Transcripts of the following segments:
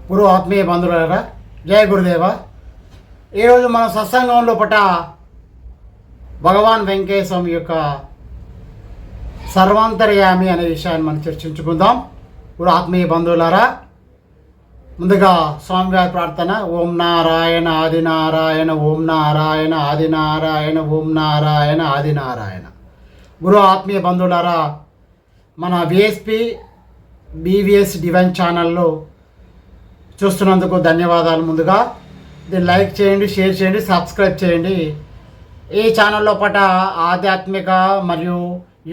గురు ఆత్మీయ బంధువులారా, జయ గురుదేవ. ఈరోజు మన సత్సంగంలో పట భగవాన్ వెంకయ్య స్వామి యొక్క సర్వాంతర్యామి అనే విషయాన్ని మనం చర్చించుకుందాం. గురు ఆత్మీయ బంధువులారా, ముందుగా స్వామివారి ప్రార్థన. ఓం నారాయణ ఆదినారాయణ, ఓం నారాయణ ఆదినారాయణ, ఓం నారాయణ ఆదినారాయణ. గురు ఆత్మీయ బంధువులారా, మన విఎస్పి బీవీఎస్ డివైన్ ఛానల్లో చూస్తున్నందుకు ధన్యవాదాలు. ముందుగా దీన్ని లైక్ చేయండి, షేర్ చేయండి, సబ్స్క్రైబ్ చేయండి. ఈ ఛానల్లో పట ఆధ్యాత్మిక మరియు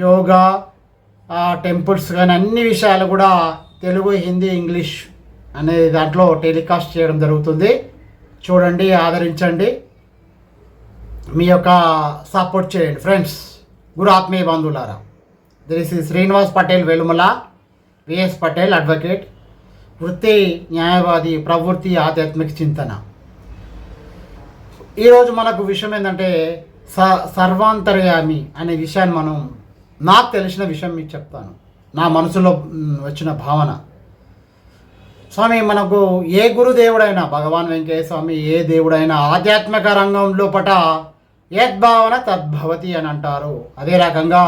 యోగా, టెంపుల్స్ కానీ అన్ని విషయాలు కూడా తెలుగు, హిందీ, ఇంగ్లీష్ అనే దాంట్లో టెలికాస్ట్ చేయడం జరుగుతుంది. చూడండి, ఆదరించండి, మీ యొక్క సపోర్ట్ చేయండి ఫ్రెండ్స్. గురు ఆత్మీయ బంధువులారా, this Shri Srinivas Patel Velumala, V S Patel advocate, వృత్తి న్యాయవాది, ప్రవృత్తి ఆధ్యాత్మిక చింతన. ఈరోజు మనకు విషయం ఏంటంటే సర్వాంతర్యామి అనే విషయాన్ని నాకు తెలిసిన విషయం మీకు చెప్తాను. నా మనసులో వచ్చిన భావన. స్వామి, మనకు ఏ గురుదేవుడైనా, భగవాన్ వెంకయ్య స్వామి ఏ దేవుడైనా ఆధ్యాత్మిక రంగంలో పట యద్భావన తద్భవతి అని అంటారు. అదే రకంగా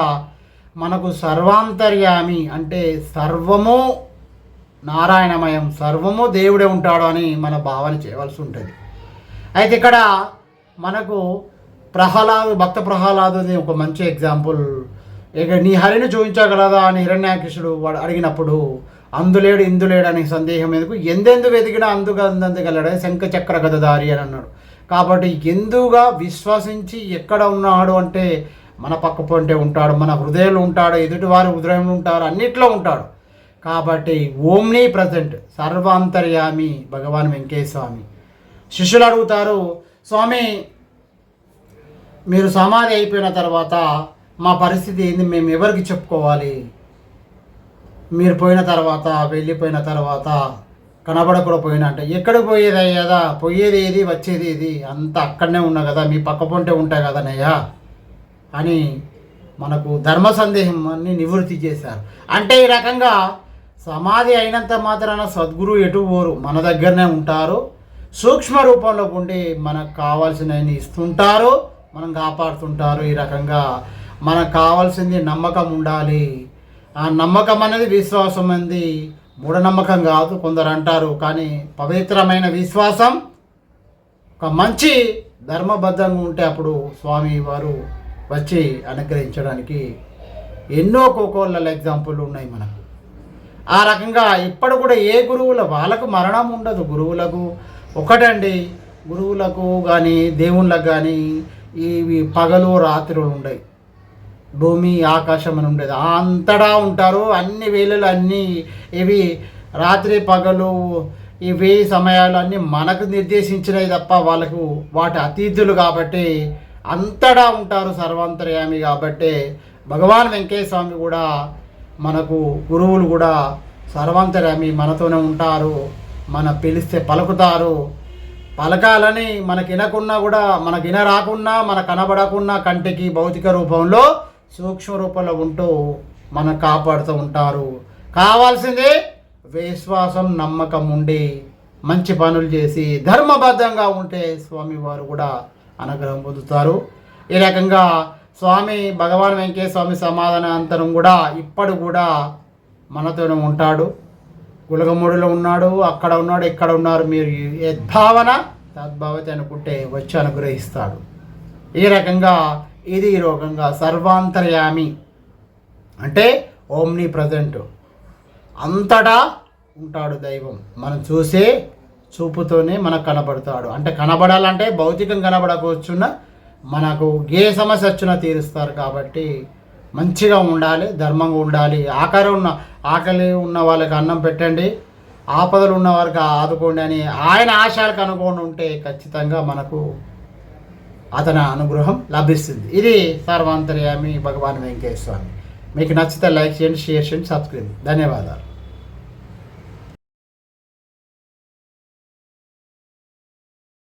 మనకు సర్వాంతర్యామి అంటే సర్వము నారాయణమయం, సర్వము దేవుడే ఉంటాడు అని మన భావన చేయవలసి ఉంటుంది. అయితే ఇక్కడ మనకు భక్త ప్రహ్లాదుది ఒక మంచి ఎగ్జాంపుల్. ఇక నీ హరిని చూపించగలదా అని హిరణ్యాకృష్ణుడు వాడు అడిగినప్పుడు అందులేడు ఇందులేడు అనే సందేహం ఎందుకు, ఎందెందు వెతికినా అందుగలడని శంఖ చక్ర గదధారి అని అన్నాడు. కాబట్టి ఎందుగా విశ్వసించి ఎక్కడ ఉన్నాడు అంటే మన పక్క పొంటే ఉంటాడు, మన హృదయంలో ఉంటాడు, ఎదుటివారి హృదయంలో ఉంటాడు, అన్నిట్లో ఉంటాడు. కాబట్టి ఓమ్ని ప్రజెంట్, సర్వాంతర్యామి భగవాన్ వెంకయ్య స్వామి. శిష్యులు అడుగుతారు, స్వామి మీరు సమాధి అయిపోయిన తర్వాత మా పరిస్థితి ఏంది, మేము ఎవరికి చెప్పుకోవాలి? మీరు పోయిన తర్వాత, వెళ్ళిపోయిన తర్వాత కనబడకుండా పోయినా అంటే ఎక్కడికి పోయేది అయ్యాదా? పోయేది ఏది, వచ్చేది ఏది, అంతా అక్కడనే ఉన్నా కదా, మీ పక్క పొంటే ఉంటాయి కదనయ్యా అని మనకు ధర్మ సందేహాన్ని నివృత్తి చేశారు. అంటే ఈ రకంగా సమాధి అయినంత మాత్రాన సద్గురు ఎటు పోరు, మన దగ్గరనే ఉంటారు. సూక్ష్మ రూపంలో ఉండి మనకు కావాల్సినవి ఇస్తుంటారు, మనం కాపాడుతుంటారు. ఈ రకంగా మనకు కావాల్సింది నమ్మకం ఉండాలి. ఆ నమ్మకం అనేది విశ్వాసం అనేది మూఢనమ్మకం కాదు కొందరు అంటారు, కానీ పవిత్రమైన విశ్వాసం, ఒక మంచి ధర్మబద్ధంగా ఉంటే అప్పుడు స్వామి వారు వచ్చి అనుగ్రహించడానికి ఎన్నో కోకోళ్ళ ఎగ్జాంపుల్ ఉన్నాయి మనకు. ఆ రకంగా ఇప్పుడు కూడా ఏ వాళ్ళకు మరణం ఉండదు. గురువులకు ఒకటండి, గురువులకు కానీ దేవుళ్ళకు కానీ ఇవి పగలు రాత్రులు ఉండవు, భూమి ఆకాశం అని ఉండేది, అంతటా ఉంటారు. అన్ని వేళలు అన్నీ ఇవి రాత్రి పగలు ఇవి సమయాలు అన్నీ మనకు నిర్దేశించినవి తప్ప వాళ్ళకు వాటి అతిథులు కాబట్టి అంతటా ఉంటారు, సర్వాంతర్యామి. కాబట్టి భగవాన్ వెంకయ్య స్వామి కూడా మనకు గురువులు కూడా సర్వాంతర్యామి, మనతోనే ఉంటారు. మన పిలిస్తే పలుకుతారు. పలకాలని మనకి వినకున్నా కూడా, మనకి విన రాకున్నా, మన కనబడకున్నా కంటికి భౌతిక రూపంలో సూక్ష్మ రూపంలో ఉంటూ మనకు కాపాడుతూ ఉంటారు. కావాల్సిందే విశ్వాసం, నమ్మకం ఉండి మంచి పనులు చేసి ధర్మబద్ధంగా ఉంటే స్వామివారు కూడా అనుగ్రహం పొందుతారు. ఈ రకంగా స్వామి భగవాన్ వెంకయ్య స్వామి సమాధానాంతరం కూడా ఇప్పుడు కూడా మనతోనే ఉంటాడు. గులగమూడిలో ఉన్నాడు, అక్కడ ఉన్నాడు, ఇక్కడ ఉన్నారు. మీరు యద్భావన తద్భావతి అనుకుంటే వచ్చి అనుగ్రహిస్తాడు. ఈ రకంగా ఇది ఈ రకంగా సర్వాంతర్యామి అంటే ఓమ్ని ప్రజెంట్, అంతటా ఉంటాడు దైవం. మనం చూసే చూపుతోనే మనకు కనబడతాడు. అంటే కనబడాలంటే భౌతికం కనబడకపోవచ్చున్నా మనకు ఏ సమస్య వచ్చినా తీరుస్తారు. కాబట్టి మంచిగా ఉండాలి, ధర్మంగా ఉండాలి. ఆకలి ఉన్న వాళ్ళకి అన్నం పెట్టండి, ఆపదలు ఉన్న వారికి ఆదుకోండి అని ఆయన ఆశయాలకు అనుకోండి ఉంటే ఖచ్చితంగా మనకు అతని అనుగ్రహం లభిస్తుంది. ఇది సర్వాంతర్యామి భగవాన్ వెంకయ్య స్వామి. మీకు నచ్చితే లైక్ చేయండి, షేర్ చేయండి, సబ్స్క్రైబ్. ధన్యవాదాలు.